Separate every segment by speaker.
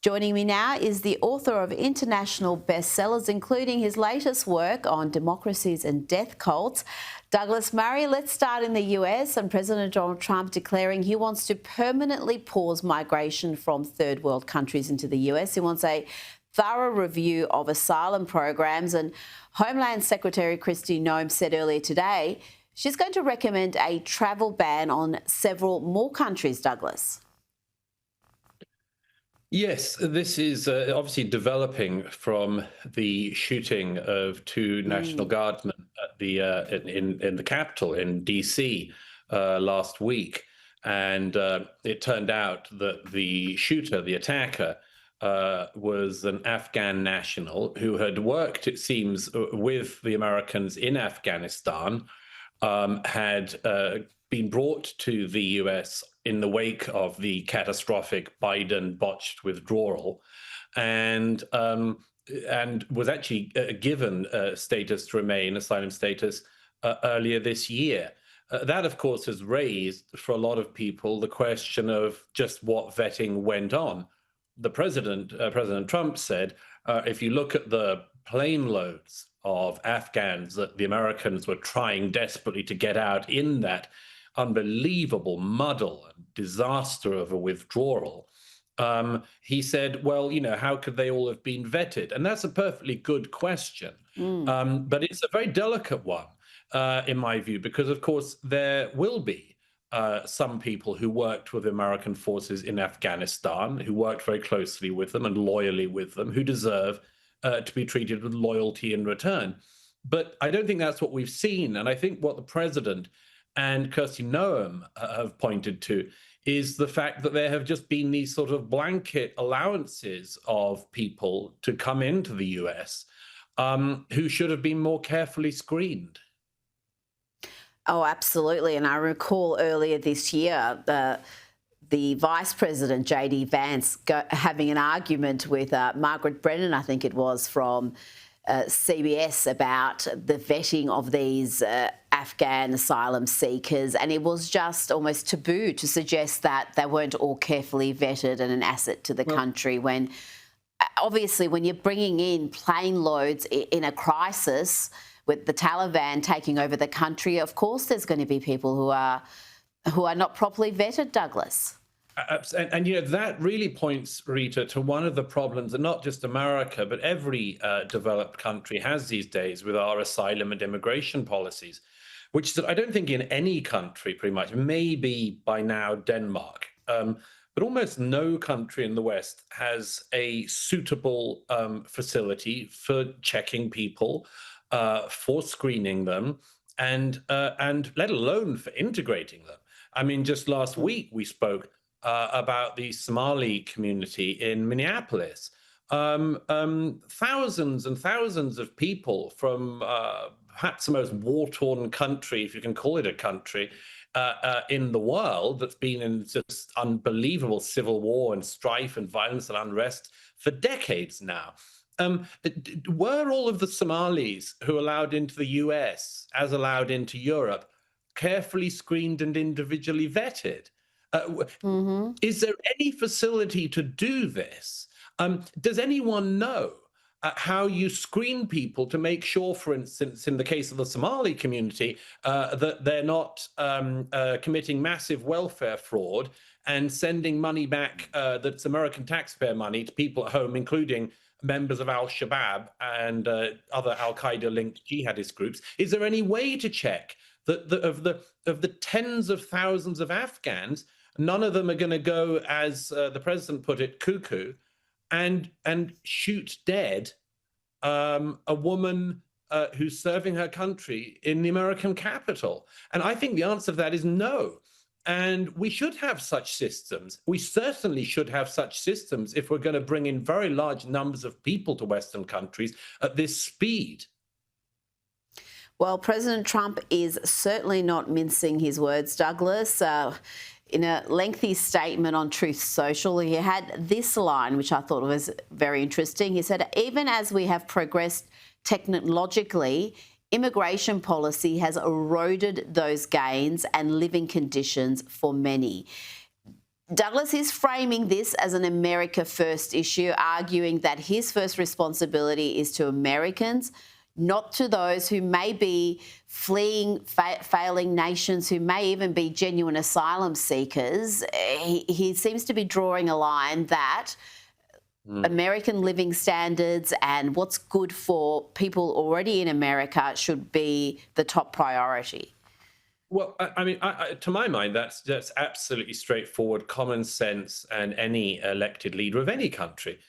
Speaker 1: Joining me now is the author of international bestsellers, including his latest work on democracies and death cults, Douglas Murray. Let's start in the US and President Donald Trump declaring he wants to permanently pause migration from third world countries into the US. He wants a thorough review of asylum programs, and Homeland Secretary Kristi Noem said earlier today she's going to recommend a travel ban on several more countries, Douglas.
Speaker 2: Yes, this is obviously developing from the shooting of two National Guardsmen at the in the Capitol in DC last week, and it turned out that the shooter, the attacker, was an Afghan national who had worked, it seems, with the Americans in Afghanistan, had been brought to the US in the wake of the catastrophic Biden-botched withdrawal, and was actually given status to remain, asylum status, earlier this year. That, of course, has raised for a lot of people the question of just what vetting went on. The President Trump said, if you look at the plane loads of Afghans that the Americans were trying desperately to get out in that unbelievable muddle and disaster of a withdrawal, he said, well, you know, how could they all have been vetted? And that's a perfectly good question. But it's a very delicate one, in my view, because, of course, there will be some people who worked with American forces in Afghanistan, who worked very closely with them and loyally with them, who deserve to be treated with loyalty in return. But I don't think that's what we've seen. And I think what the president and Kristi Noem have pointed to is the fact that there have just been these sort of blanket allowances of people to come into the US who should have been more carefully screened.
Speaker 1: Oh, absolutely. And I recall earlier this year, the Vice President, J.D. Vance, having an argument with Margaret Brennan, I think it was, from CBS about the vetting of these Afghan asylum seekers. And it was just almost taboo to suggest that they weren't all carefully vetted and an asset to the country, when obviously when you're bringing in plane loads in a crisis with the Taliban taking over the country, of course there's going to be people who are not properly vetted, Douglas.
Speaker 2: And you know, that really points, Rita, to one of the problems that not just America, but every developed country has these days with our asylum and immigration policies, which is that I don't think in any country, pretty much, maybe by now Denmark, but almost no country in the West has a suitable facility for checking people, for screening them, and let alone for integrating them. I mean, just last week we spoke about the Somali community in Minneapolis. Thousands and thousands of people from perhaps the most war-torn country, if you can call it a country, in the world that's been in just unbelievable civil war and strife and violence and unrest for decades now. Were all of the Somalis who allowed into the US, as allowed into Europe, carefully screened and individually vetted? Is there any facility to do this? Does anyone know how you screen people to make sure, for instance, in the case of the Somali community, that they're not committing massive welfare fraud and sending money back that's American taxpayer money to people at home, including members of al-Shabaab and other al-Qaeda-linked jihadist groups? Is there any way to check that of the tens of thousands of Afghans, none of them are going to go, as the president put it, cuckoo, and shoot dead a woman who's serving her country in the American Capitol? And I think the answer to that is no. And we should have such systems. We certainly should have such systems if we're going to bring in very large numbers of people to Western countries at this speed.
Speaker 1: Well, President Trump is certainly not mincing his words, Douglas. In a lengthy statement on Truth Social, he had this line, which I thought was very interesting. He said, even as we have progressed technologically, immigration policy has eroded those gains and living conditions for many. Douglas is framing this as an America First issue, arguing that his first responsibility is to Americans, not to those who may be fleeing failing nations, who may even be genuine asylum seekers. He seems to be drawing a line that American living standards and what's good for people already in America should be the top priority.
Speaker 2: Well, I mean, to my mind, that's absolutely straightforward, common sense, and any elected leader of any country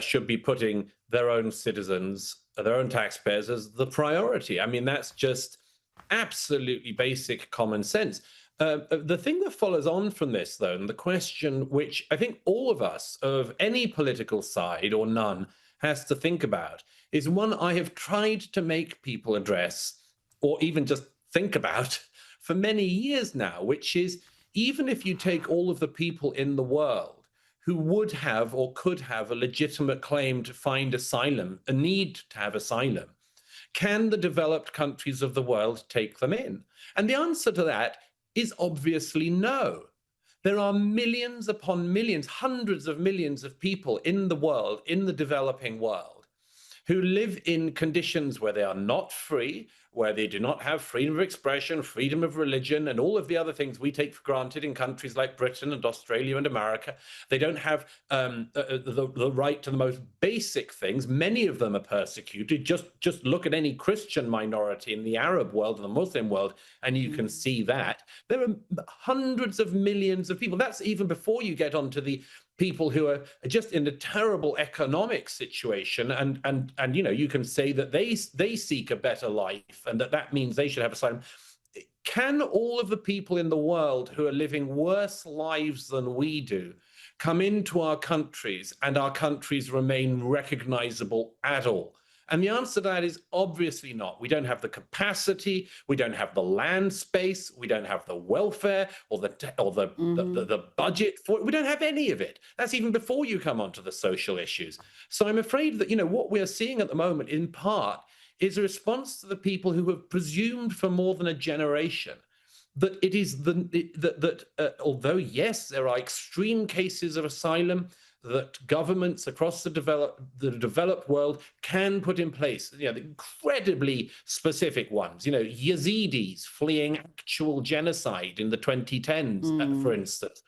Speaker 2: should be putting their own citizens, their own taxpayers as the priority. I mean, that's just absolutely basic common sense. The thing that follows on from this, though, and the question which I think all of us of any political side or none has to think about, is one I have tried to make people address or even just think about for many years now, which is, even if you take all of the people in the world who would have or could have a legitimate claim to find asylum, a need to have asylum, can the developed countries of the world take them in? And the answer to that is obviously no. There are millions upon millions, hundreds of millions of people in the world, in the developing world, who live in conditions where they are not free, where they do not have freedom of expression, freedom of religion, and all of the other things we take for granted in countries like Britain and Australia and America. They don't have the right to the most basic things. Many of them are persecuted. Just look at any Christian minority in the Arab world and the Muslim world, and you can see that. There are hundreds of millions of people. That's even before you get onto the people who are just in a terrible economic situation, and you know, you can say that they seek a better life and that means they should have asylum. Can all of the people in the world who are living worse lives than we do come into our countries and our countries remain recognizable at all? And the answer to that is obviously not. We don't have the capacity, we don't have the land space, we don't have the welfare or the budget for it. We don't have any of it. That's even before you come onto the social issues. So I'm afraid that, you know, what we're seeing at the moment, in part, is a response to the people who have presumed for more than a generation that it is although yes, there are extreme cases of asylum that governments across the developed world can put in place, you know, the incredibly specific ones, you know, Yazidis fleeing actual genocide in the 2010s, for instance.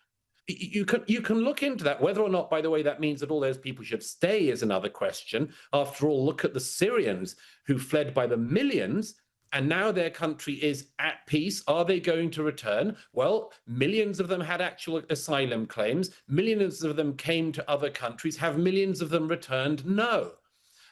Speaker 2: You can look into that. Whether or not, by the way, that means that all those people should stay is another question. After all, look at the Syrians who fled by the millions, and now their country is at peace. Are they going to return? Well, millions of them had actual asylum claims. Millions of them came to other countries. Have millions of them returned? No.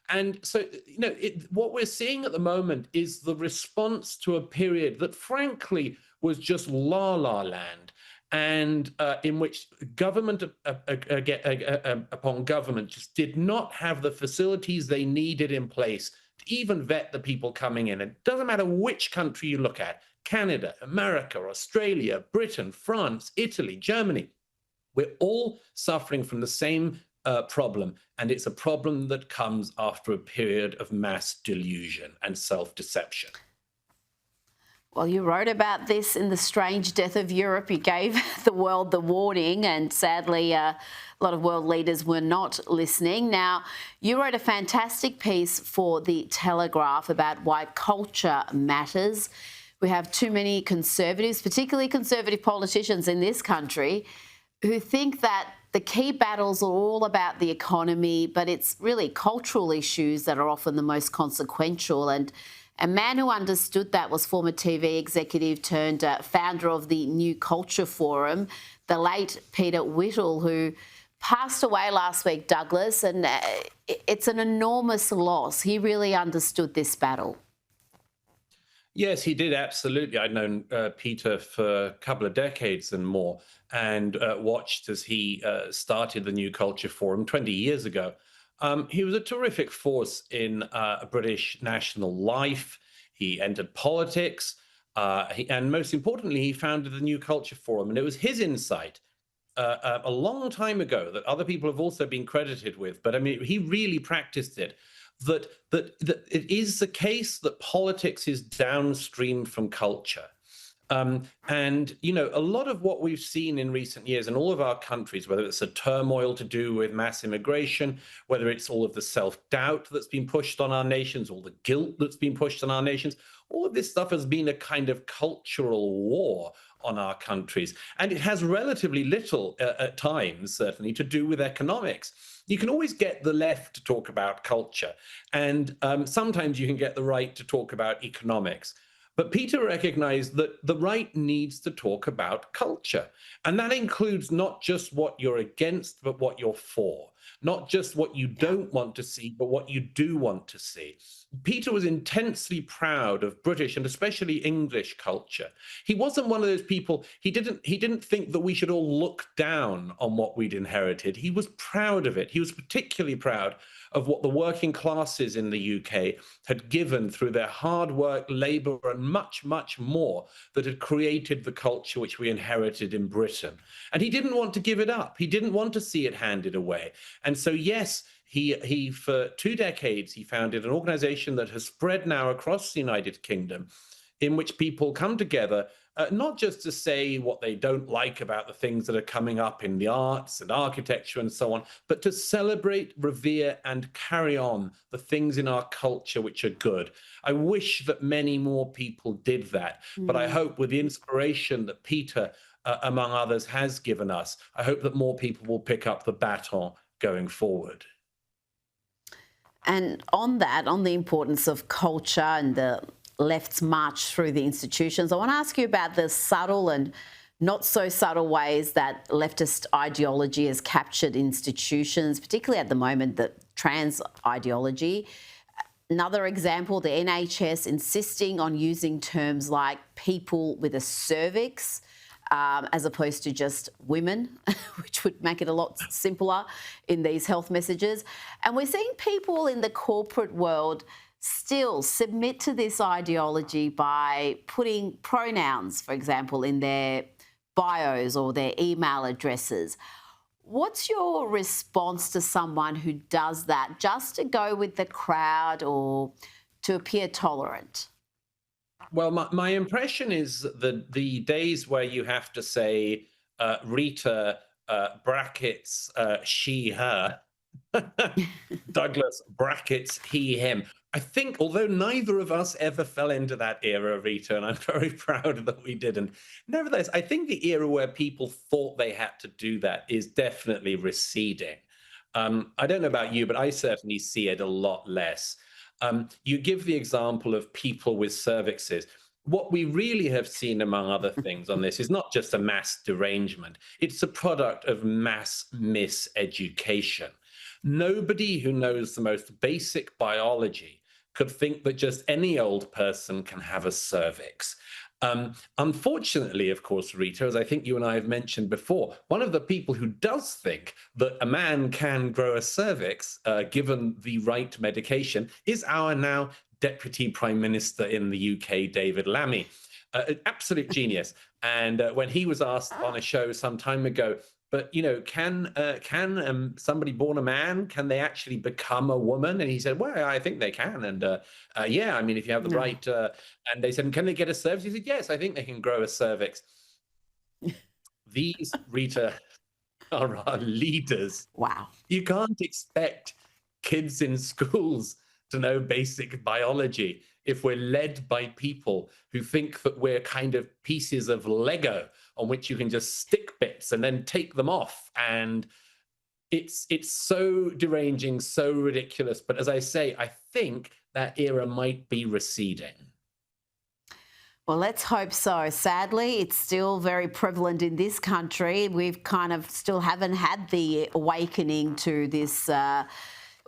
Speaker 2: And so, you know, what we're seeing at the moment is the response to a period that, frankly, was just la-la land, and in which government upon government just did not have the facilities they needed in place to even vet the people coming in. It doesn't matter which country you look at, Canada, America, Australia, Britain, France, Italy, Germany. We're all suffering from the same problem, and it's a problem that comes after a period of mass delusion and self-deception.
Speaker 1: Well, you wrote about this in The Strange Death of Europe. You gave the world the warning, and sadly, a lot of world leaders were not listening. Now, you wrote a fantastic piece for The Telegraph about why culture matters. We have too many conservatives, particularly conservative politicians in this country, who think that the key battles are all about the economy, but it's really cultural issues that are often the most consequential. And a man who understood that was former TV executive turned founder of the New Culture Forum, the late Peter Whittle, who passed away last week, Douglas, and it's an enormous loss. He really understood this battle.
Speaker 2: Yes, he did, absolutely. I'd known Peter for a couple of decades and more, and watched as he started the New Culture Forum 20 years ago. He was a terrific force in British national life. He entered politics, and most importantly, he founded the New Culture Forum. And it was his insight a long time ago that other people have also been credited with, but I mean, he really practiced it, that it is the case that politics is downstream from culture. And, a lot of what we've seen in recent years in all of our countries, whether it's a turmoil to do with mass immigration, whether it's all of the self-doubt that's been pushed on our nations, all the guilt that's been pushed on our nations, all of this stuff has been a kind of cultural war on our countries. And it has relatively little, at times, certainly, to do with economics. You can always get the left to talk about culture, and sometimes you can get the right to talk about economics. But Peter recognized that the right needs to talk about culture. And that includes not just what you're against, but what you're for. Not just what you don't want to see, but what you do want to see. Peter was intensely proud of British and especially English culture. He wasn't one of those people, he didn't think that we should all look down on what we'd inherited. He was proud of it. He was particularly proud of what the working classes in the UK had given through their hard work, labor, and much, much more that had created the culture which we inherited in Britain. And he didn't want to give it up. He didn't want to see it handed away. And so, yes, he for 2 decades, he founded an organization that has spread now across the United Kingdom, in which people come together, not just to say what they don't like about the things that are coming up in the arts and architecture and so on, but to celebrate, revere, and carry on the things in our culture which are good. I wish that many more people did that, but I hope with the inspiration that Peter, among others, has given us, I hope that more people will pick up the baton going forward.
Speaker 1: And on that, on the importance of culture and the left's march through the institutions, I want to ask you about the subtle and not so subtle ways that leftist ideology has captured institutions, particularly at the moment, the trans ideology. Another example, the NHS insisting on using terms like people with a cervix, as opposed to just women, which would make it a lot simpler in these health messages. And we're seeing people in the corporate world still submit to this ideology by putting pronouns, for example, in their bios or their email addresses. What's your response to someone who does that just to go with the crowd or to appear tolerant?
Speaker 2: Well, my impression is that the days where you have to say Rita brackets she, her, Douglas brackets he, him. I think, although neither of us ever fell into that era, Rita, and I'm very proud that we didn't, nevertheless, I think the era where people thought they had to do that is definitely receding. I don't know about you, but I certainly see it a lot less. You give the example of people with cervixes. What we really have seen, among other things, on this is not just a mass derangement. It's a product of mass miseducation. Nobody who knows the most basic biology could think that just any old person can have a cervix. Unfortunately, of course, Rita, as I think you and I have mentioned before, one of the people who does think that a man can grow a cervix, given the right medication, is our now Deputy Prime Minister in the UK, David Lammy. An absolute genius. And when he was asked on a show some time ago, but, can somebody born a man, can they actually become a woman? And he said, well, I think they can. And yeah, I mean, if you have the right, and they said, can they get a cervix? He said, yes, I think they can grow a cervix. These, Rita, are our leaders.
Speaker 1: Wow.
Speaker 2: You can't expect kids in schools to know basic biology if we're led by people who think that we're kind of pieces of Lego on which you can just stick bits and then take them off. And it's so deranging, so ridiculous. But as I say, I think that era might be receding.
Speaker 1: Well, let's hope so. Sadly, it's still very prevalent in this country. We've kind of still haven't had the awakening to this, the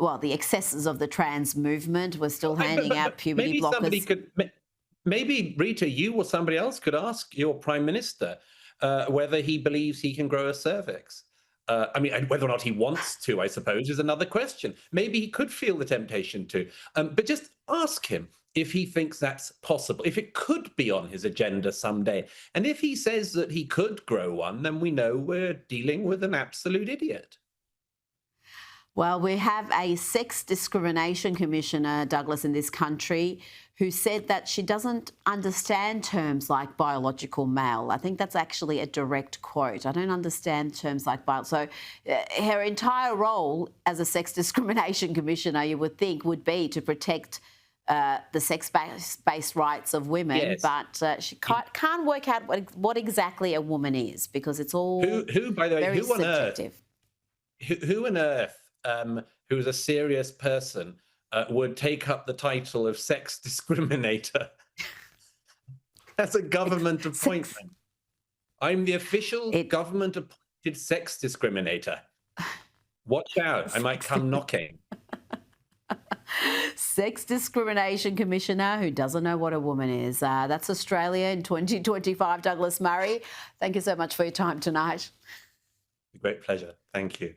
Speaker 1: excesses of the trans movement. We're still handing out puberty blockers.
Speaker 2: Maybe, Rita, you or somebody else could ask your Prime Minister whether he believes he can grow a cervix. I mean, whether or not he wants to, I suppose, is another question. Maybe he could feel the temptation to. But just ask him if he thinks that's possible, if it could be on his agenda someday. And if he says that he could grow one, then we know we're dealing with an absolute idiot.
Speaker 1: Well, we have a sex discrimination commissioner, Douglas, in this country who said that she doesn't understand terms like biological male. I think that's actually a direct quote. I don't understand terms like So her entire role as a sex discrimination commissioner, you would think, would be to protect the sex-based rights of women,
Speaker 2: Yes.
Speaker 1: but she can't work out what exactly a woman is, because it's all
Speaker 2: who by the way,
Speaker 1: very
Speaker 2: who on
Speaker 1: subjective.
Speaker 2: earth, who on earth, who is a serious person, would take up the title of sex discriminator as a government appointment? I'm the official government-appointed sex discriminator. Watch out, I might come knocking.
Speaker 1: Sex discrimination commissioner who doesn't know what a woman is. That's Australia in 2025. Douglas Murray, thank you so much for your time tonight.
Speaker 2: Great pleasure. Thank you.